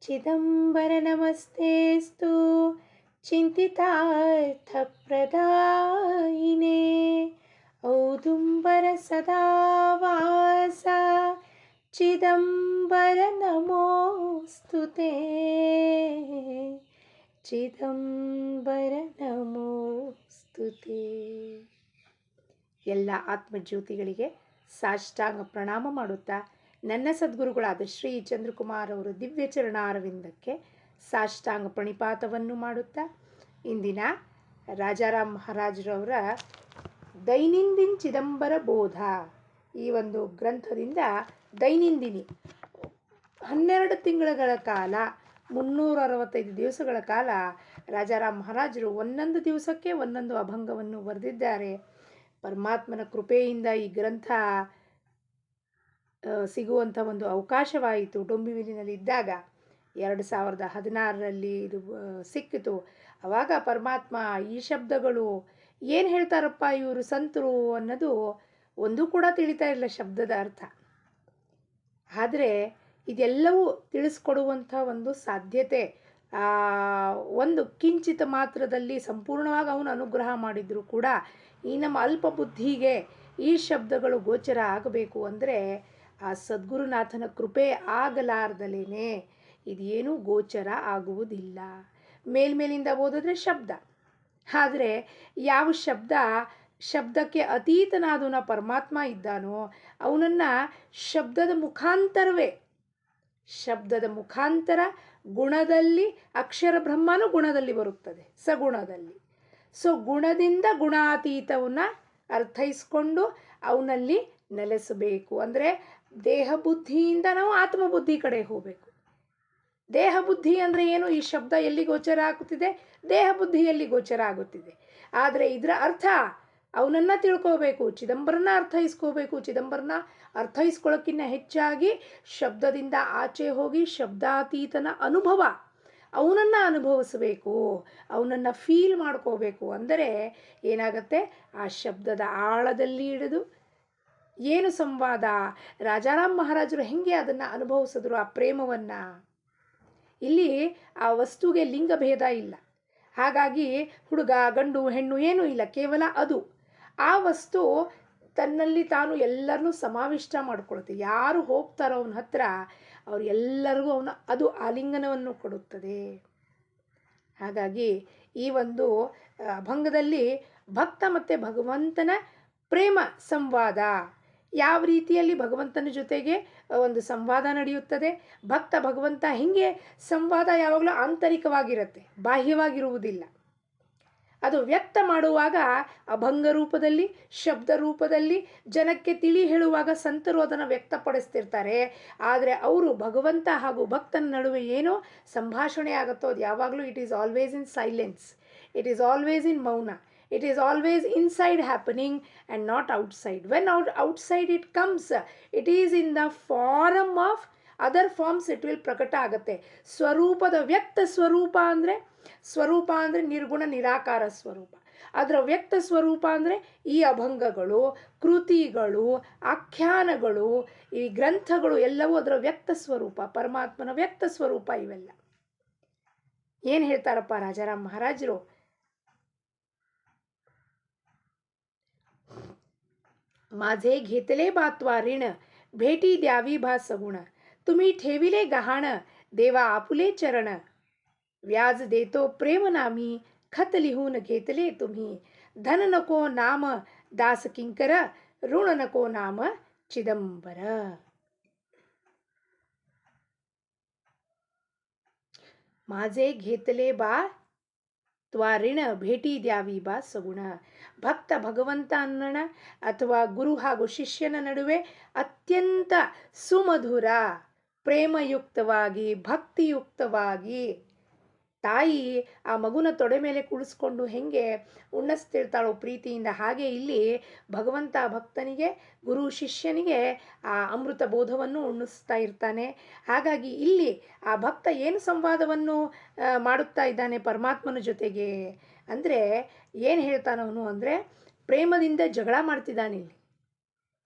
चिदंबर नमस्तेस्तु चिन्तितार्थप्रदायिने औदुम्बर सदा वासा चिदंबर नमोऽस्तु ते ಚಿದಂಬರ ನಮೋಸ್ತುತೆ. ಎಲ್ಲ ಆತ್ಮಜ್ಯೋತಿಗಳಿಗೆ ಸಾಷ್ಟಾಂಗ ಪ್ರಣಾಮ ಮಾಡುತ್ತಾ ನನ್ನ ಸದ್ಗುರುಗಳಾದ ಶ್ರೀ ಚಂದ್ರಕುಮಾರ್ ಅವರ ದಿವ್ಯ ಚರಣಾರವಿಂದಕ್ಕೆ ಸಾಷ್ಟಾಂಗ ಪ್ರಣಿಪಾತವನ್ನು ಮಾಡುತ್ತಾ ಇಂದಿನ ರಾಜಾರಾಮ್ ಮಹಾರಾಜರವರ ದೈನಂದಿನ ಚಿದಂಬರ ಬೋಧ ಈ ಒಂದು ಗ್ರಂಥದಿಂದ ದೈನಂದಿನಿ 12 ತಿಂಗಳ ಕಾಲ 365 ದಿವಸಗಳ ಕಾಲ ರಾಜಾರಾಮ್ ಮಹಾರಾಜರು ಒಂದೊಂದು ದಿವಸಕ್ಕೆ ಒಂದೊಂದು ಅಭಂಗವನ್ನು ಬರೆದಿದ್ದಾರೆ. ಪರಮಾತ್ಮನ ಕೃಪೆಯಿಂದ ಈ ಗ್ರಂಥ ಸಿಗುವಂಥ ಒಂದು ಅವಕಾಶವಾಯಿತು. ಡೊಂಬಿವಿಲಿನಲ್ಲಿದ್ದಾಗ 2016ರಲ್ಲಿ ಇದು ಸಿಕ್ಕಿತು. ಆವಾಗ ಪರಮಾತ್ಮ ಈ ಶಬ್ದಗಳು ಏನು ಹೇಳ್ತಾರಪ್ಪ ಇವರು ಸಂತರು ಅನ್ನೋದು ಒಂದೂ ಕೂಡ ತಿಳಿತಾ ಇಲ್ಲ ಶಬ್ದದ ಅರ್ಥ. ಆದರೆ ಇದೆಲ್ಲವೂ ತಿಳಿಸ್ಕೊಡುವಂಥ ಒಂದು ಸಾಧ್ಯತೆ ಒಂದು ಕಿಂಚಿತ ಮಾತ್ರದಲ್ಲಿ ಸಂಪೂರ್ಣವಾಗಿ ಅವನು ಅನುಗ್ರಹ ಮಾಡಿದ್ರು ಕೂಡ ಈ ನಮ್ಮ ಅಲ್ಪ ಬುದ್ಧಿಗೆ ಈ ಶಬ್ದಗಳು ಗೋಚರ ಆಗಬೇಕು ಅಂದರೆ ಆ ಸದ್ಗುರುನಾಥನ ಕೃಪೆ ಆಗಲಾರ್ದಲೇ ಇದೇನೂ ಗೋಚರ ಆಗುವುದಿಲ್ಲ. ಮೇಲ್ಮೇಲಿಂದ ಓದಿದ್ರೆ ಶಬ್ದ, ಆದರೆ ಯಾವ ಶಬ್ದಕ್ಕೆ ಅತೀತನಾದವನ ಪರಮಾತ್ಮ ಇದ್ದಾನೋ ಅವನನ್ನು ಶಬ್ದದ ಮುಖಾಂತರ ಗುಣದಲ್ಲಿ ಅಕ್ಷರ ಬ್ರಹ್ಮನೂ ಗುಣದಲ್ಲಿ ಬರುತ್ತದೆ, ಸಗುಣದಲ್ಲಿ. ಸೊ ಗುಣದಿಂದ ಗುಣಾತೀತವನ್ನು ಅರ್ಥೈಸ್ಕೊಂಡು ಅವನಲ್ಲಿ ನೆಲೆಸಬೇಕು. ಅಂದರೆ ದೇಹ ಬುದ್ಧಿಯಿಂದ ನಾವು ಆತ್ಮಬುದ್ಧಿ ಕಡೆ ಹೋಗಬೇಕು. ದೇಹ ಬುದ್ಧಿ ಅಂದರೆ ಏನು? ಈ ಶಬ್ದ ಎಲ್ಲಿ ಗೋಚರ ಆಗುತ್ತಿದೆ? ದೇಹ ಬುದ್ಧಿಯಲ್ಲಿ ಗೋಚರ ಆಗುತ್ತಿದೆ. ಆದರೆ ಇದರ ಅರ್ಥ ಅವನನ್ನು ತಿಳ್ಕೋಬೇಕು, ಚಿದಂಬರನ ಅರ್ಥೈಸ್ಕೋಬೇಕು. ಚಿದಂಬರನ ಅರ್ಥೈಸ್ಕೊಳ್ಳೋಕ್ಕಿಂತ ಹೆಚ್ಚಾಗಿ ಶಬ್ದದಿಂದ ಆಚೆ ಹೋಗಿ ಶಬ್ದಾತೀತನ ಅನುಭವ, ಅವನನ್ನು ಅನುಭವಿಸಬೇಕು, ಅವನನ್ನು ಫೀಲ್ ಮಾಡ್ಕೋಬೇಕು. ಅಂದರೆ ಏನಾಗತ್ತೆ? ಆ ಶಬ್ದದ ಆಳದಲ್ಲಿ ಹಿಡಿದು ಏನು ಸಂವಾದ, ರಾಜಾರಾಮ್ ಮಹಾರಾಜರು ಹೆಂಗೆ ಅದನ್ನು ಅನುಭವಿಸಿದ್ರು ಆ ಪ್ರೇಮವನ್ನು. ಇಲ್ಲಿ ಆ ವಸ್ತುಗೆ ಲಿಂಗಭೇದ ಇಲ್ಲ, ಹಾಗಾಗಿ ಹುಡುಗ ಗಂಡು ಹೆಣ್ಣು ಏನೂ ಇಲ್ಲ, ಕೇವಲ ಅದು. ಆ ವಸ್ತು ತನ್ನಲ್ಲಿ ತಾನು ಎಲ್ಲರನ್ನೂ ಸಮಾವಿಷ್ಟ ಮಾಡ್ಕೊಳುತ್ತೆ. ಯಾರು ಹೋಗ್ತಾರೋ ಅವನ ಹತ್ರ ಅವರೆಲ್ಲರಿಗೂ ಅದು ಆಲಿಂಗನವನ್ನು ಕೊಡುತ್ತದೆ. ಹಾಗಾಗಿ ಈ ಒಂದು ಅಭಂಗದಲ್ಲಿ ಭಕ್ತ ಮತ್ತು ಭಗವಂತನ ಪ್ರೇಮ ಸಂವಾದ, ಯಾವ ರೀತಿಯಲ್ಲಿ ಭಗವಂತನ ಜೊತೆಗೆ ಒಂದು ಸಂವಾದ ನಡೆಯುತ್ತದೆ, ಭಕ್ತ ಭಗವಂತ ಹಿಂಗೆ ಸಂವಾದ ಯಾವಾಗಲೂ ಆಂತರಿಕವಾಗಿರುತ್ತೆ, ಬಾಹ್ಯವಾಗಿರುವುದಿಲ್ಲ. ಅದು ವ್ಯಕ್ತ ಮಾಡುವಾಗ ಅಭಂಗ ರೂಪದಲ್ಲಿ, ಶಬ್ದ ರೂಪದಲ್ಲಿ ಜನಕ್ಕೆ ತಿಳಿ ಹೇಳುವಾಗ ಸಂತರು ಅದನ್ನು ವ್ಯಕ್ತಪಡಿಸ್ತಿರ್ತಾರೆ. ಆದರೆ ಅವರು ಭಗವಂತ ಹಾಗೂ ಭಕ್ತನ ನಡುವೆ ಏನೋ ಸಂಭಾಷಣೆ ಆಗುತ್ತೋ ಅದು ಯಾವಾಗಲೂ it is always in silence, it is always in ಮೌನ, it is always inside happening and not outside. When outside it comes, it is in the form of other forms it will ಪ್ರಕಟ ಆಗುತ್ತೆ. ಸ್ವರೂಪದ ವ್ಯಕ್ತ ಸ್ವರೂಪ ಅಂದರೆ ನಿರ್ಗುಣ ನಿರಾಕಾರ ಸ್ವರೂಪ. ಅದರ ವ್ಯಕ್ತ ಸ್ವರೂಪ ಅಂದರೆ ಈ ಅಭಂಗಗಳು, ಕೃತಿಗಳು, ಆಖ್ಯಾನಗಳು, ಈ ಗ್ರಂಥಗಳು ಎಲ್ಲವೂ ಅದರ ವ್ಯಕ್ತ ಸ್ವರೂಪ, ಪರಮಾತ್ಮನ ವ್ಯಕ್ತ ಸ್ವರೂಪ. ಇವೆಲ್ಲ ಏನು ಹೇಳ್ತಾರಪ್ಪ ರಾಜಾರಾಮ್ ಮಹಾರಾಜರು? माझे घेतले बात्वा ऋण भेटी द्यावी भा सगुण तुम्ही ठेविले गहाण देवा आपुले चरण व्याज देतो प्रेम नामी खत लिहून घेतले तुम्ही धन नको नाम दास किंकर ऋण नको नाम चिदंबर. माझे घेतले बा ತ್ವರಿಣ ಭೇಟಿ ದ್ಯಾವಿ ಬಾ ಸಗುಣ. ಭಕ್ತ ಭಗವಂತನ ಅಥವಾ ಗುರು ಹಾಗೂ ಶಿಷ್ಯನ ನಡುವೆ ಅತ್ಯಂತ ಸುಮಧುರ, ಪ್ರೇಮಯುಕ್ತವಾಗಿ, ಭಕ್ತಿಯುಕ್ತವಾಗಿ ತಾಯಿ ಆ ಮಗುನ ತೊಡೆ ಮೇಲೆ ಕುಳಿಸ್ಕೊಂಡು ಹೆಂಗೆ ಉಣ್ಣಿಸ್ತಿರ್ತಾಳೋ ಪ್ರೀತಿಯಿಂದ, ಹಾಗೆ ಇಲ್ಲಿ ಭಗವಂತ ಭಕ್ತನಿಗೆ, ಗುರು ಶಿಷ್ಯನಿಗೆ ಆ ಅಮೃತ ಬೋಧವನ್ನು ಉಣ್ಣಿಸ್ತಾ ಇರ್ತಾನೆ. ಹಾಗಾಗಿ ಇಲ್ಲಿ ಆ ಭಕ್ತ ಏನು ಸಂವಾದವನ್ನು ಮಾಡುತ್ತಾ ಇದ್ದಾನೆ ಪರಮಾತ್ಮನ ಜೊತೆಗೆ ಅಂದರೆ ಏನು ಹೇಳ್ತಾನವನು ಅಂದರೆ ಪ್ರೇಮದಿಂದ ಜಗಳ ಮಾಡ್ತಿದ್ದಾನೆ. ಇಲ್ಲಿ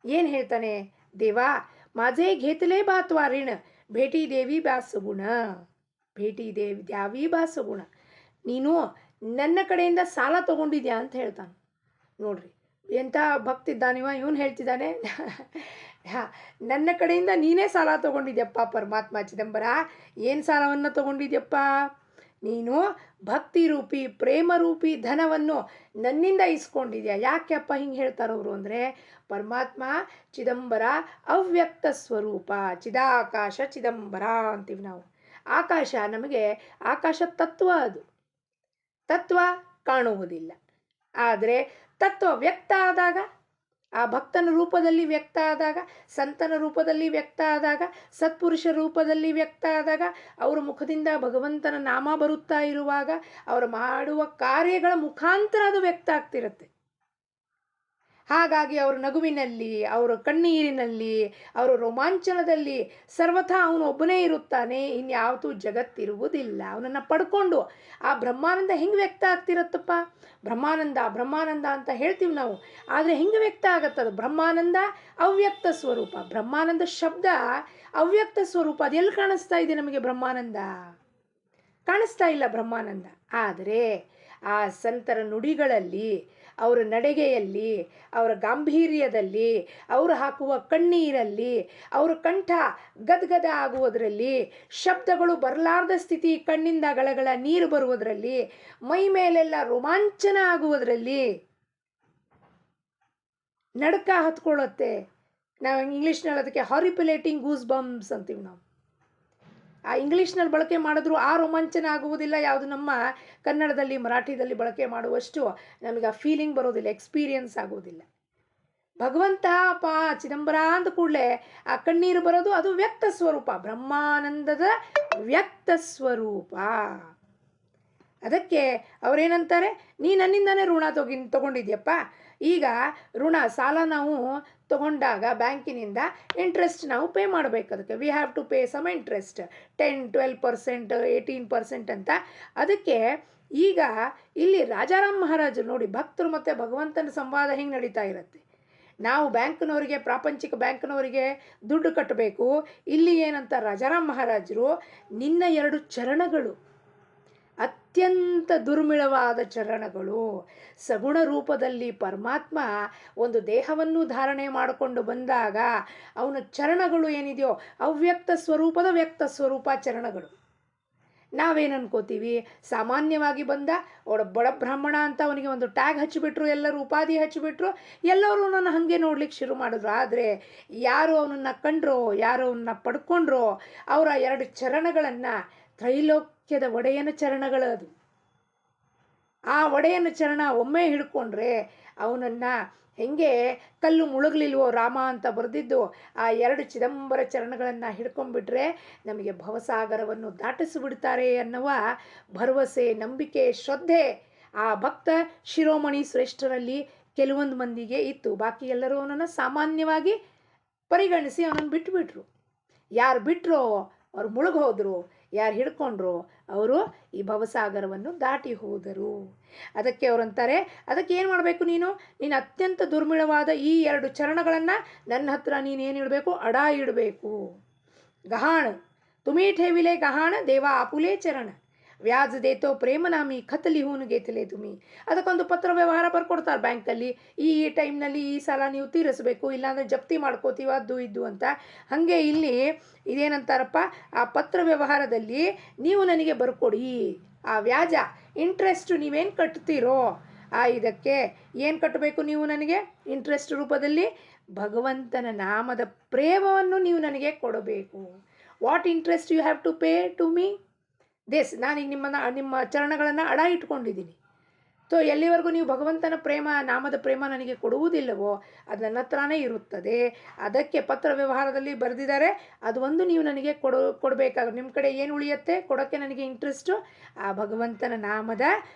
ಏನು ಹೇಳ್ತಾನೆ? ದೇವಾ ಮಾಜೆ ಘೇತಲೇ ಬಾತ್ವಾ ಋಣ ಭೇಟಿ ದೇವಿ ಬಾ ಸಗುಣ. ಭೇಟಿ ಇದೆ ದ್ಯಾವೀಭಾ ಸಗುಣ. ನೀನು ನನ್ನ ಕಡೆಯಿಂದ ಸಾಲ ತೊಗೊಂಡಿದ್ಯಾ ಅಂತ ಹೇಳ್ತಾನೆ. ನೋಡ್ರಿ ಎಂಥ ಭಕ್ತಿ ಇದ್ದಾನಿವ, ಇವನು ಹೇಳ್ತಿದ್ದಾನೆ ಹಾಂ, ನನ್ನ ಕಡೆಯಿಂದ ನೀನೇ ಸಾಲ ತೊಗೊಂಡಿದ್ಯಪ್ಪ ಪರಮಾತ್ಮ ಚಿದಂಬರ. ಏನು ಸಾಲವನ್ನು ತೊಗೊಂಡಿದ್ಯಪ್ಪ? ನೀನು ಭಕ್ತಿ ರೂಪಿ ಪ್ರೇಮ ರೂಪಿ ಧನವನ್ನು ನನ್ನಿಂದ ಇಸ್ಕೊಂಡಿದ್ಯಾ. ಯಾಕೆಪ್ಪ ಹಿಂಗೆ ಹೇಳ್ತಾರವರು ಅಂದರೆ, ಪರಮಾತ್ಮ ಚಿದಂಬರ ಅವ್ಯಕ್ತ ಸ್ವರೂಪ, ಚಿದಾಕಾಶ ಚಿದಂಬರ ಅಂತೀವಿ ನಾವು. ಆಕಾಶ ನಮಗೆ ಆಕಾಶ ತತ್ವ, ಅದು ತತ್ವ ಕಾಣುವುದಿಲ್ಲ. ಆದರೆ ತತ್ವ ವ್ಯಕ್ತ ಆದಾಗ, ಆ ಭಕ್ತನ ರೂಪದಲ್ಲಿ ವ್ಯಕ್ತ ಆದಾಗ, ಸಂತನ ರೂಪದಲ್ಲಿ ವ್ಯಕ್ತ ಆದಾಗ, ಸತ್ಪುರುಷ ರೂಪದಲ್ಲಿ ವ್ಯಕ್ತ ಆದಾಗ, ಅವರ ಮುಖದಿಂದ ಭಗವಂತನ ನಾಮ ಬರುತ್ತಾ ಇರುವಾಗ, ಅವರು ಮಾಡುವ ಕಾರ್ಯಗಳ ಮುಖಾಂತರ ಅದು ವ್ಯಕ್ತ ಆಗ್ತಿರುತ್ತೆ. ಹಾಗಾಗಿ ಅವರ ನಗುವಿನಲ್ಲಿ, ಅವರ ಕಣ್ಣೀರಿನಲ್ಲಿ, ಅವರ ರೋಮಾಂಚನದಲ್ಲಿ ಸರ್ವಥಾ ಅವನು ಒಬ್ಬನೇ ಇರುತ್ತಾನೆ, ಇನ್ಯಾವತ್ತೂ ಜಗತ್ತಿರುವುದಿಲ್ಲ. ಅವನನ್ನು ಪಡ್ಕೊಂಡು ಆ ಬ್ರಹ್ಮಾನಂದ ಹೆಂಗೆ ವ್ಯಕ್ತ ಆಗ್ತಿರತ್ತಪ್ಪ? ಬ್ರಹ್ಮಾನಂದ ಬ್ರಹ್ಮಾನಂದ ಅಂತ ಹೇಳ್ತೀವಿ ನಾವು, ಆದರೆ ಹೆಂಗೆ ವ್ಯಕ್ತ ಆಗತ್ತದು? ಬ್ರಹ್ಮಾನಂದ ಅವ್ಯಕ್ತ ಸ್ವರೂಪ. ಬ್ರಹ್ಮಾನಂದ ಶಬ್ದ ಅವ್ಯಕ್ತ ಸ್ವರೂಪ. ಅದೆಲ್ಲಿ ಕಾಣಿಸ್ತಾ ಇದೆ ನಮಗೆ? ಬ್ರಹ್ಮಾನಂದ ಕಾಣಿಸ್ತಾ ಇಲ್ಲ ಬ್ರಹ್ಮಾನಂದ. ಆದರೆ ಆ ಸಂತರ ನುಡಿಗಳಲ್ಲಿ, ಅವರ ನಡೆಗೆಯಲ್ಲಿ, ಅವರ ಗಾಂಭೀರ್ಯದಲ್ಲಿ, ಅವರು ಹಾಕುವ ಕಣ್ಣೀರಲ್ಲಿ, ಅವರ ಕಂಠ ಗದ್ಗದ ಆಗುವುದರಲ್ಲಿ, ಶಬ್ದಗಳು ಬರಲಾರ್ದ ಸ್ಥಿತಿ, ಕಣ್ಣಿಂದ ಗಳಗಳ ನೀರು ಬರುವುದರಲ್ಲಿ, ಮೈ ಮೇಲೆಲ್ಲ ರೋಮಾಂಚನ ಆಗುವುದರಲ್ಲಿ, ನಡ್ಕ ಹತ್ಕೊಳ್ಳುತ್ತೆ. ನಾವು ಇಂಗ್ಲೀಷ್ನಲ್ಲಿ ಅದಕ್ಕೆ ಹಾರಿಪುಲೇಟಿಂಗ್ ಗೂಸ್ ಬಂಪ್ಸ್ ಅಂತೀವಿ ನಾವು. ಆ ಇಂಗ್ಲೀಷ್ನಲ್ಲಿ ಬಳಕೆ ಮಾಡಿದ್ರು ಆ ರೋಮಾಂಚನ ಆಗುವುದಿಲ್ಲ. ಯಾವುದು ನಮ್ಮ ಕನ್ನಡದಲ್ಲಿ ಮರಾಠಿದಲ್ಲಿ ಬಳಕೆ ಮಾಡುವಷ್ಟು ನಮಗೆ ಆ ಫೀಲಿಂಗ್ ಬರೋದಿಲ್ಲ, ಎಕ್ಸ್ಪೀರಿಯನ್ಸ್ ಆಗೋದಿಲ್ಲ. ಭಗವಂತ ಪಾ ಚಿದಂಬರ ಅಂದ ಕೂಡಲೇ ಆ ಕಣ್ಣೀರು ಬರೋದು, ಅದು ವ್ಯಕ್ತ ಸ್ವರೂಪ, ಬ್ರಹ್ಮಾನಂದದ ವ್ಯಕ್ತ ಸ್ವರೂಪ. ಅದಕ್ಕೆ ಅವರೇನಂತಾರೆ, ನೀ ನನ್ನಿಂದನೇ ಋಣ ತಗೊಂಡಿದ್ಯಪ್ಪ. ಈಗ ಋಣ ಸಾಲ ನಾವು ತಗೊಂಡಾಗ ಬ್ಯಾಂಕಿನಿಂದ ಇಂಟ್ರೆಸ್ಟ್ ನಾವು ಪೇ ಮಾಡಬೇಕು. ಅದಕ್ಕೆ we have to pay some interest, 10-12%, 18% ಅಂತ. ಅದಕ್ಕೆ ಈಗ ಇಲ್ಲಿ ರಾಜಾರಾಮ್ ಮಹಾರಾಜರು ನೋಡಿ, ಭಕ್ತರು ಮತ್ತು ಭಗವಂತನ ಸಂವಾದ ಹೆಂಗೆ ನಡೀತಾ ಇರುತ್ತೆ. ನಾವು ಬ್ಯಾಂಕ್ನವರಿಗೆ, ಪ್ರಾಪಂಚಿಕ ಬ್ಯಾಂಕ್ನವರಿಗೆ ದುಡ್ಡು ಕಟ್ಟಬೇಕು. ಇಲ್ಲಿ ಏನಂತ ರಾಜಾರಾಮ್ ಮಹಾರಾಜರು, ನಿನ್ನ 2 ಚರಣಗಳು ಅತ್ಯಂತ ದುರ್ಮಿಳವಾದ ಚರಣಗಳು. ಸಗುಣ ರೂಪದಲ್ಲಿ ಪರಮಾತ್ಮ ಒಂದು ದೇಹವನ್ನು ಧಾರಣೆ ಮಾಡಿಕೊಂಡು ಬಂದಾಗ ಅವನ ಚರಣಗಳು ಏನಿದೆಯೋ ಅವ್ಯಕ್ತ ಸ್ವರೂಪದ ವ್ಯಕ್ತ ಸ್ವರೂಪ ಚರಣಗಳು. ನಾವೇನು ಅನ್ಕೋತೀವಿ, ಸಾಮಾನ್ಯವಾಗಿ ಬಂದ ಬಡ ಬ್ರಾಹ್ಮಣ ಅಂತ ಅವನಿಗೆ ಒಂದು ಟ್ಯಾಗ್ ಹಚ್ಚಿಬಿಟ್ರು, ಎಲ್ಲರೂ ಉಪಾಧಿ ಹಚ್ಚಿಬಿಟ್ರು, ಎಲ್ಲರೂ ನನ್ನ ಹಾಗೆ ನೋಡ್ಲಿಕ್ಕೆ ಶುರು ಮಾಡಿದ್ರು. ಆದರೆ ಯಾರು ಅವನನ್ನು ಕಂಡ್ರೋ, ಯಾರು ಅವನ್ನ ಪಡ್ಕೊಂಡ್ರೋ, ಅವರ 2 ಚರಣಗಳನ್ನು, ತ್ರೈಲೋಕ್ಯದ ಒಡೆಯನ ಚರಣಗಳು ಅದು. ಆ ಒಡೆಯನ ಚರಣ ಒಮ್ಮೆ ಹಿಡ್ಕೊಂಡ್ರೆ ಅವನನ್ನು ಹೆಂಗೆ ಕಲ್ಲು ಮುಳುಗಲಿಲ್ವೋ ರಾಮ ಅಂತ ಬರೆದಿದ್ದು, ಆ 2 ಚಿದಂಬರ ಚರಣಗಳನ್ನು ಹಿಡ್ಕೊಂಡ್ಬಿಟ್ರೆ ನಮಗೆ ಭವಸಾಗರವನ್ನು ದಾಟಿಸಿಬಿಡ್ತಾರೆ ಅನ್ನುವ ಭರವಸೆ, ನಂಬಿಕೆ, ಶ್ರದ್ಧೆ ಆ ಭಕ್ತ ಶಿರೋಮಣಿ ಶ್ರೇಷ್ಠರಲ್ಲಿ ಕೆಲವೊಂದು ಮಂದಿಗೆ ಇತ್ತು. ಬಾಕಿ ಎಲ್ಲರೂ ಅವನನ್ನು ಸಾಮಾನ್ಯವಾಗಿ ಪರಿಗಣಿಸಿ ಅವನನ್ನು ಬಿಟ್ಟುಬಿಟ್ರು. ಯಾರು ಬಿಟ್ಟರೋ ಅವ್ರು ಮುಳುಗಿ ಹೋದರು, ಯಾರು ಹಿಡ್ಕೊಂಡ್ರು ಅವರು ಈ ಭವಸಾಗರವನ್ನು ದಾಟಿ ಹೋದರು. ಅದಕ್ಕೆ ಅವರಂತಾರೆ, ಅದಕ್ಕೆ ಏನು ಮಾಡಬೇಕು, ನೀನು ಅತ್ಯಂತ ದುರ್ಮಿಳವಾದ ಈ 2 ಚರಣಗಳನ್ನು ನನ್ನ ಹತ್ರ ನೀನೇನು ಇಡಬೇಕು, ಅಡ ಇಡಬೇಕು. ಗಹಾಣ ತುಮಿ ಠೇವಿಲೆ ಗಹಾಣ ದೇವ ಆಪುಲೆ ಚರಣ, ವ್ಯಾಜ ದೇತೋ ಪ್ರೇಮ ನಾಮಿ ಖತಲಿ ಹೂನು ಗೇತಲೆ ತುಮಿ. ಅದಕ್ಕೊಂದು ಪತ್ರ ವ್ಯವಹಾರ ಬರ್ಕೊಡ್ತಾರೆ ಬ್ಯಾಂಕಲ್ಲಿ, ಈ ಟೈಮ್ನಲ್ಲಿ ಈ ಸಾಲ ನೀವು ತೀರಿಸಬೇಕು, ಇಲ್ಲಾಂದರೆ ಜಪ್ತಿ ಮಾಡ್ಕೋತೀವ ಅದು ಇದ್ದು ಅಂತ. ಹಾಗೆ ಇಲ್ಲಿ ಇದೇನಂತಾರಪ್ಪ, ಆ ಪತ್ರ ವ್ಯವಹಾರದಲ್ಲಿ ನೀವು ನನಗೆ ಬರ್ಕೊಡಿ ಆ ವ್ಯಾಜ, ಇಂಟ್ರೆಸ್ಟ್ ನೀವೇನು ಕಟ್ತೀರೋ ಇದಕ್ಕೆ ಏನು ಕಟ್ಟಬೇಕು, ನೀವು ನನಗೆ ಇಂಟ್ರೆಸ್ಟ್ ರೂಪದಲ್ಲಿ ಭಗವಂತನ ನಾಮದ ಪ್ರೇಮವನ್ನು ನೀವು ನನಗೆ ಕೊಡಬೇಕು. What interest you have to pay to me this. ನಾನೀಗ ನಿಮ್ಮ ಚರಣಗಳನ್ನು ಅಡ ಇಟ್ಕೊಂಡಿದ್ದೀನಿ. ಎಲ್ಲಿವರೆಗೂ ನೀವು ಭಗವಂತನ ಪ್ರೇಮ, ನಾಮದ ಪ್ರೇಮ ನನಗೆ ಕೊಡುವುದಿಲ್ಲವೋ ಅದು ನನ್ನ ಹತ್ರನೇ ಇರುತ್ತದೆ. ಅದಕ್ಕೆ ಪತ್ರ ವ್ಯವಹಾರದಲ್ಲಿ ಬರೆದಿದ್ದಾರೆ, ಅದು ಒಂದು ನೀವು ನನಗೆ ಕೊಡಬೇಕಾಗುತ್ತೆ. ನಿಮ್ಮ ಕಡೆ ಏನು ಉಳಿಯುತ್ತೆ ಕೊಡೋಕ್ಕೆ ನನಗೆ ಇಂಟ್ರೆಸ್ಟು, ಆ ಭಗವಂತನ ನಾಮದ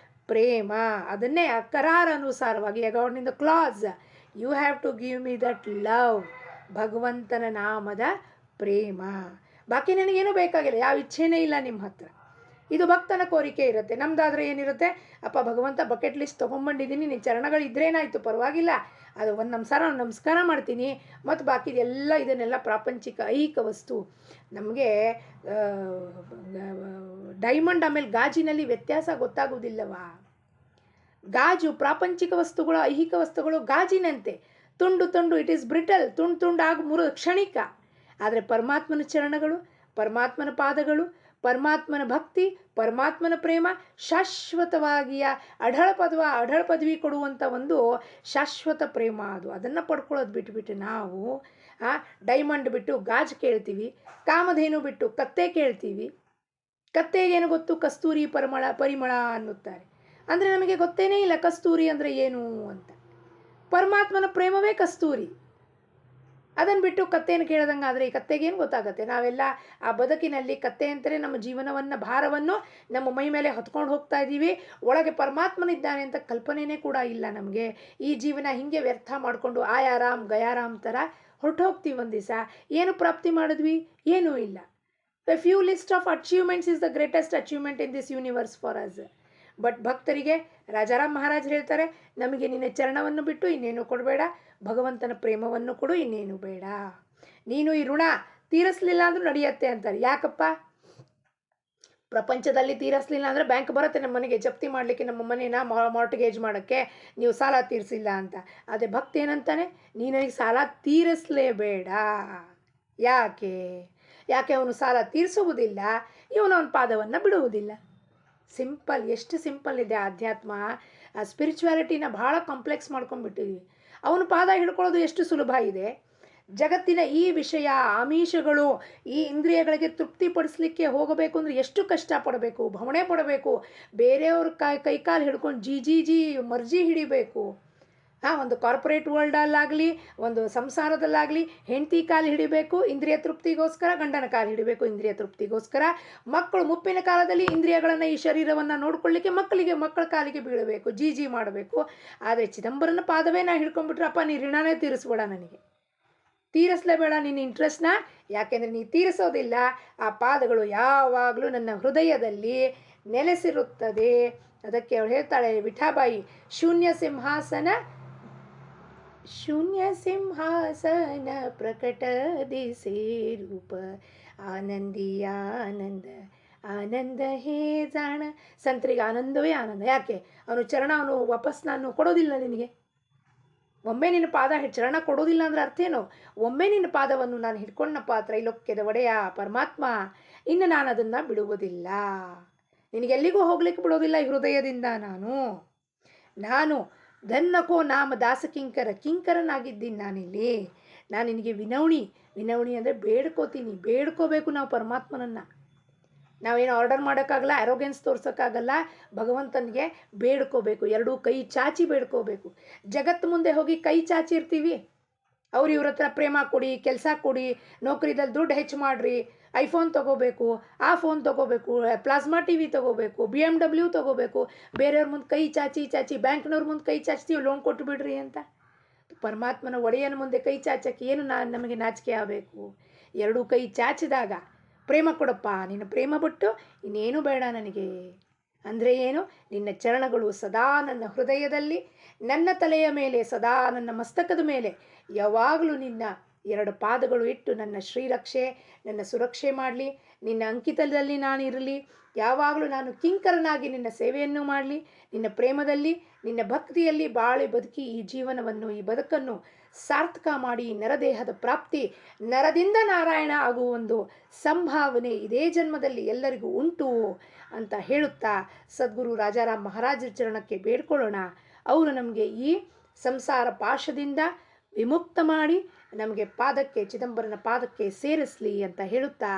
ಪ್ರೇಮ. ಅದನ್ನೇ ಕರಾರ ಅನುಸಾರವಾಗಿ according the clause, you have to give me that love, ಭಗವಂತನ ನಾಮದ ಪ್ರೇಮ. ಬಾಕಿ ನನಗೇನು ಬೇಕಾಗಿಲ್ಲ, ಯಾವ ಇಚ್ಛೆನೇ ಇಲ್ಲ ನಿಮ್ಮ ಹತ್ರ. ಇದು ಭಕ್ತನ ಕೋರಿಕೆ ಇರುತ್ತೆ. ನಮ್ದಾದರೆ ಏನಿರುತ್ತೆ, ಅಪ್ಪ ಭಗವಂತ ಬಕೆಟ್ ಲಿಸ್ಟ್ ತೊಗೊಂಬಂದಿದ್ದೀನಿ, ನಿನ್ನ ಚರಣಗಳು ಇದ್ರೇನಾಯಿತು ಪರವಾಗಿಲ್ಲ, ಅದು ಒಂದು ನಮಸ್ಕಾರ ಮಾಡ್ತೀನಿ, ಮತ್ತು ಬಾಕಿದೆಲ್ಲ ಇದನ್ನೆಲ್ಲ ಪ್ರಾಪಂಚಿಕ ಐಹಿಕ ವಸ್ತು. ನಮಗೆ ಡೈಮಂಡ್ ಆಮೇಲೆ ಗಾಜಿನಲ್ಲಿ ವ್ಯತ್ಯಾಸ ಗೊತ್ತಾಗೋದಿಲ್ಲವಾ? ಗಾಜು ಪ್ರಾಪಂಚಿಕ ವಸ್ತುಗಳು, ಐಹಿಕ ವಸ್ತುಗಳು ಗಾಜಿನಂತೆ ತುಂಡು ತುಂಡು, ಇಟ್ ಈಸ್ ಬ್ರಿಟಲ್, ತುಂಡು ತುಂಡು ಆಗಿ ಕ್ಷಣಿಕ. ಆದರೆ ಪರಮಾತ್ಮನ ಚರಣಗಳು, ಪರಮಾತ್ಮನ ಪಾದಗಳು, ಪರಮಾತ್ಮನ ಭಕ್ತಿ, ಪರಮಾತ್ಮನ ಪ್ರೇಮ ಶಾಶ್ವತವಾಗಿಯ ಅಢಳ ಪದವಿ ಕೊಡುವಂಥ ಒಂದು ಶಾಶ್ವತ ಪ್ರೇಮ ಅದು. ಅದನ್ನು ಪಡ್ಕೊಳ್ಳೋದು ಬಿಟ್ಬಿಟ್ಟು ನಾವು ಡೈಮಂಡ್ ಬಿಟ್ಟು ಗಾಜು ಕೇಳ್ತೀವಿ, ಕಾಮಧೇನು ಬಿಟ್ಟು ಕತ್ತೆ ಕೇಳ್ತೀವಿ. ಕತ್ತೆಗೇನು ಗೊತ್ತು, ಕಸ್ತೂರಿ ಪರಿಮಳ ಅನ್ನುತ್ತಾರೆ. ಅಂದರೆ ನಮಗೆ ಗೊತ್ತೇನೇ ಇಲ್ಲ ಕಸ್ತೂರಿ ಅಂದರೆ ಏನು ಅಂತ. ಪರಮಾತ್ಮನ ಪ್ರೇಮವೇ ಕಸ್ತೂರಿ. ಅದನ್ನು ಬಿಟ್ಟು ಕತ್ತೆಯನ್ನು ಕೇಳ್ದಂಗೆ ಆದರೆ ಈ ಕತ್ತೆಗೇನು ಗೊತ್ತಾಗುತ್ತೆ? ನಾವೆಲ್ಲ ಆ ಬದುಕಿನಲ್ಲಿ ಕತ್ತೆ ಅಂತಲೇ ನಮ್ಮ ಜೀವನವನ್ನು, ಭಾರವನ್ನು ನಮ್ಮ ಮೈ ಮೇಲೆ ಹೊತ್ಕೊಂಡು ಹೋಗ್ತಾ ಇದ್ದೀವಿ. ಒಳಗೆ ಪರಮಾತ್ಮನಿದ್ದಾನೆ ಅಂತ ಕಲ್ಪನೆಯೇ ಕೂಡ ಇಲ್ಲ ನಮಗೆ. ಈ ಜೀವನ ಹೀಗೆ ವ್ಯರ್ಥ ಮಾಡಿಕೊಂಡು ಆಯಾರಾಮ್ ಗಯಾರಾಮ್ ಥರ ಹೊರಟು ಹೋಗ್ತೀವಿ. ಒಂದು ದಿವಸ ಏನು ಪ್ರಾಪ್ತಿ ಮಾಡಿದ್ವಿ? ಏನೂ ಇಲ್ಲ. A few list of achievements is the greatest achievement in this universe for us. But ಭಕ್ತರಿಗೆ ರಾಜಾರಾಮ್ ಮಹಾರಾಜ್ ಹೇಳ್ತಾರೆ, ನಮಗೆ ನಿನ್ನ ಚರಣವನ್ನು ಬಿಟ್ಟು ಇನ್ನೇನು ಕೊಡಬೇಡ, ಭಗವಂತನ ಪ್ರೇಮವನ್ನು ಕೊಡು, ಇನ್ನೇನು ಬೇಡ. ನೀನು ಈ ಋಣ ತೀರಿಸಲಿಲ್ಲ ಅಂದ್ರೂ ನಡೆಯುತ್ತೆ ಅಂತಾರೆ. ಯಾಕಪ್ಪ? ಪ್ರಪಂಚದಲ್ಲಿ ತೀರಿಸಲಿಲ್ಲ ಅಂದರೆ ಬ್ಯಾಂಕ್ ಬರುತ್ತೆ ನಮ್ಮ ಮನೆಗೆ ಜಪ್ತಿ ಮಾಡಲಿಕ್ಕೆ, ನಮ್ಮ ಮನೇನ ಮಾರ್ಟ್ಗೇಜ್ ಮಾಡೋಕ್ಕೆ, ನೀವು ಸಾಲ ತೀರಿಸಿಲ್ಲ ಅಂತ. ಅದೇ ಭಕ್ತಿ ಏನಂತಾನೆ, ನೀನು ನನಗೆ ಸಾಲ ತೀರಿಸಲೇಬೇಡ. ಯಾಕೆ ಅವನು ಸಾಲ ತೀರಿಸುವುದಿಲ್ಲ, ಇವನು ಅವನ ಪಾದವನ್ನು ಬಿಡುವುದಿಲ್ಲ. ಸಿಂಪಲ್. ಎಷ್ಟು ಸಿಂಪಲ್ ಇದೆ ಆಧ್ಯಾತ್ಮ. ಆ ಸ್ಪಿರಿಚುವಾಲಿಟಿನ ಭಾಳ ಕಾಂಪ್ಲೆಕ್ಸ್ ಮಾಡ್ಕೊಂಡ್ಬಿಟ್ಟಿದ್ವಿ. ಅವನ ಪಾದ ಹಿಡ್ಕೊಳ್ಳೋದು ಎಷ್ಟು ಸುಲಭ ಇದೆ. ಜಗತ್ತಿನ ಈ ವಿಷಯ ಆಮಿಷಗಳು, ಈ ಇಂದ್ರಿಯಗಳಿಗೆ ತೃಪ್ತಿಪಡಿಸ್ಲಿಕ್ಕೆ ಹೋಗಬೇಕು ಅಂದರೆ ಎಷ್ಟು ಕಷ್ಟಪಡಬೇಕು, ಭವಣೆ ಪಡಬೇಕು, ಬೇರೆಯವ್ರ ಕೈಕಾಲು ಹಿಡ್ಕೊಂಡು ಜಿ ಮರ್ಜಿ ಹಿಡಿಬೇಕು. ಒಂದು ಕಾರ್ಪೊರೇಟ್ ವರ್ಲ್ಡಲ್ಲಾಗಲಿ, ಒಂದು ಸಂಸಾರದಲ್ಲಾಗಲಿ ಹೆಂಡತಿ ಕಾಲು ಹಿಡಿಬೇಕು ಇಂದ್ರಿಯ ತೃಪ್ತಿಗೋಸ್ಕರ, ಗಂಡನ ಕಾಲು ಹಿಡಿಬೇಕು ಇಂದ್ರಿಯ ತೃಪ್ತಿಗೋಸ್ಕರ. ಮಕ್ಕಳು ಮುಪ್ಪಿನ ಕಾಲದಲ್ಲಿ ಇಂದ್ರಿಯಗಳನ್ನು, ಈ ಶರೀರವನ್ನು ನೋಡ್ಕೊಳ್ಳಿಕ್ಕೆ ಮಕ್ಕಳ ಕಾಲಿಗೆ ಬೀಳಬೇಕು, ಜಿ ಮಾಡಬೇಕು. ಆದರೆ ಚಿದಂಬರನ ಪಾದವೇ ನಾ ಹಿಡ್ಕೊಂಡ್ಬಿಟ್ರೆ, ಅಪ್ಪ ನೀ ಋಣನೇ ತೀರಿಸ್ಬೇಡ, ನನಗೆ ತೀರಿಸಲೇಬೇಡ ನಿನ್ನ ಇಂಟ್ರೆಸ್ಟ್ನ. ಯಾಕೆಂದರೆ ನೀ ತೀರಿಸೋದಿಲ್ಲ. ಆ ಪಾದಗಳು ಯಾವಾಗಲೂ ನನ್ನ ಹೃದಯದಲ್ಲಿ ನೆಲೆಸಿರುತ್ತದೆ. ಅದಕ್ಕೆ ಅವಳು ಹೇಳ್ತಾಳೆ ವಿಠಾಬಾಯಿ, ಶೂನ್ಯ ಸಿಂಹಾಸನ ಪ್ರಕಟ ದಿಸೆ ರೂಪ, ಆನಂದ ಹೇ ಜಾಣ. ಸಂತರಿಗೆ ಆನಂದವೇ ಆನಂದ. ಯಾಕೆ? ಅವನು ಚರಣ, ಅವನು ವಾಪಸ್ ನಾನು ಕೊಡೋದಿಲ್ಲ ನಿನಗೆ. ಒಮ್ಮೆ ನಿನ್ನ ಪಾದ ಚರಣ ಕೊಡೋದಿಲ್ಲ ಅಂದರೆ ಅರ್ಥ ಏನು? ಒಮ್ಮೆ ನಿನ್ನ ಪಾದವನ್ನು ನಾನು ಹಿಡ್ಕೊಂಡಪ್ಪ ತ್ರೈಲೋಕ್ಯದ ಒಡೆಯ ಪರಮಾತ್ಮ, ಇನ್ನು ನಾನು ಅದನ್ನು ಬಿಡುವುದಿಲ್ಲ. ನಿನಗೆಲ್ಲಿಗೂ ಹೋಗ್ಲಿಕ್ಕೆ ಬಿಡೋದಿಲ್ಲ ಈ ಹೃದಯದಿಂದ. ನಾನು ಧನ್ನಕೋ ನಾಮ ದಾಸ ಕಿಂಕರನಾಗಿದ್ದೀನಿ ನಾನಿಲ್ಲಿ. ನಾನು ನಿನಗೆ ವಿನವಣಿ ಅಂದರೆ ಬೇಡ್ಕೋಬೇಕು ನಾವು ಪರಮಾತ್ಮನನ್ನು. ನಾವೇನು ಆರ್ಡರ್ ಮಾಡೋಕ್ಕಾಗಲ್ಲ, ಅರೋಗೆನ್ಸ್ ತೋರ್ಸೋಕ್ಕಾಗಲ್ಲ. ಭಗವಂತನಿಗೆ ಬೇಡ್ಕೋಬೇಕು, ಎರಡೂ ಕೈ ಚಾಚಿ ಬೇಡ್ಕೋಬೇಕು. ಜಗತ್ತು ಮುಂದೆ ಹೋಗಿ ಕೈ ಚಾಚಿ ಇರ್ತೀವಿ. ಅವ್ರು ಇವ್ರ ಹತ್ರ ಪ್ರೇಮ ಕೊಡಿ, ಕೆಲಸ ಕೊಡಿ, ನೌಕರಿದಲ್ಲಿ ದುಡ್ಡು ಹೆಚ್ಚು ಮಾಡಿರಿ, ಐಫೋನ್ ತೊಗೋಬೇಕು, ಆ ಫೋನ್ ತೊಗೋಬೇಕು, ಪ್ಲಾಸ್ಮಾ TV ತೊಗೋಬೇಕು, BMW ತೊಗೋಬೇಕು. ಬೇರೆಯವ್ರ ಮುಂದೆ ಕೈ ಚಾಚಿ ಬ್ಯಾಂಕ್ನವ್ರ ಮುಂದೆ ಕೈ ಚಾಚ್ತೀವಿ, ಲೋನ್ ಕೊಟ್ಟು ಬಿಡ್ರಿ ಅಂತ. ಪರಮಾತ್ಮನ ಒಡೆಯನ ಮುಂದೆ ಕೈ ಚಾಚಕ್ಕೆ ಏನು ನಮಗೆ ನಾಚಿಕೆ ಆಗಬೇಕು? ಎರಡೂ ಕೈ ಚಾಚಿದಾಗ ಪ್ರೇಮ ಕೊಡಪ್ಪ, ನಿನ್ನ ಪ್ರೇಮ ಬಿಟ್ಟು ಇನ್ನೇನು ಬೇಡ ನನಗೆ. ಅಂದರೆ ಏನು? ನಿನ್ನ ಚರಣಗಳು ಸದಾ ನನ್ನ ಹೃದಯದಲ್ಲಿ, ನನ್ನ ತಲೆಯ ಮೇಲೆ, ಸದಾ ನನ್ನ ಮಸ್ತಕದ ಮೇಲೆ ಯಾವಾಗಲೂ ನಿನ್ನ ಎರಡು ಪಾದಗಳು ಇಟ್ಟು ನನ್ನ ಶ್ರೀರಕ್ಷೆ, ನನ್ನ ಸುರಕ್ಷೆ ಮಾಡಲಿ. ನಿನ್ನ ಅಂಕಿತದಲ್ಲಿ ನಾನು ಇರಲಿ. ಯಾವಾಗಲೂ ನಾನು ಕಿಂಕರನಾಗಿ ನಿನ್ನ ಸೇವೆಯನ್ನು ಮಾಡಲಿ. ನಿನ್ನ ಪ್ರೇಮದಲ್ಲಿ, ನಿನ್ನ ಭಕ್ತಿಯಲ್ಲಿ ಬಾಳಿ ಬದುಕಿ ಈ ಜೀವನವನ್ನು, ಈ ಬದುಕನ್ನು ಸಾರ್ಥಕ ಮಾಡಿ ನರದೇಹದ ಪ್ರಾಪ್ತಿ, ನರದಿಂದ ನಾರಾಯಣ ಆಗುವ ಒಂದು ಸಂಭಾವನೆ ಇದೇ ಜನ್ಮದಲ್ಲಿ ಎಲ್ಲರಿಗೂ ಉಂಟು ಅಂತ ಹೇಳುತ್ತಾ ಸದ್ಗುರು ರಾಜಾರಾಮ್ ಮಹಾರಾಜರ ಚರಣಕ್ಕೆ ಬೇಡ್ಕೊಳ್ಳೋಣ. ಅವರು ನಮಗೆ ಈ ಸಂಸಾರ ಪಾಶದಿಂದ ವಿಮುಕ್ತ ಮಾಡಿ ನಮಗೆ ಪಾದಕ್ಕೆ, ಚಿದಂಬರನ ಪಾದಕ್ಕೆ ಸೇರಿಸಲಿ ಅಂತ ಹೇಳುತ್ತಾ,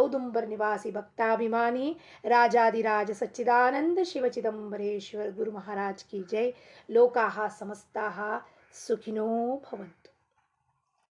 ಔದುಂಬರ ನಿವಾಸಿ ಭಕ್ತಾಭಿಮಾನಿ ರಾಜಾದಿರಾಜ ಸಚ್ಚಿದಾನಂದ ಶಿವ ಚಿದಂಬರೇಶ್ವರ ಗುರು ಮಹಾರಾಜ್ ಕಿ ಜೈ. ಲೋಕಾಹ ಸಮಸ್ತಾಹ ಸುಖಿನೋ ಭವಂತು.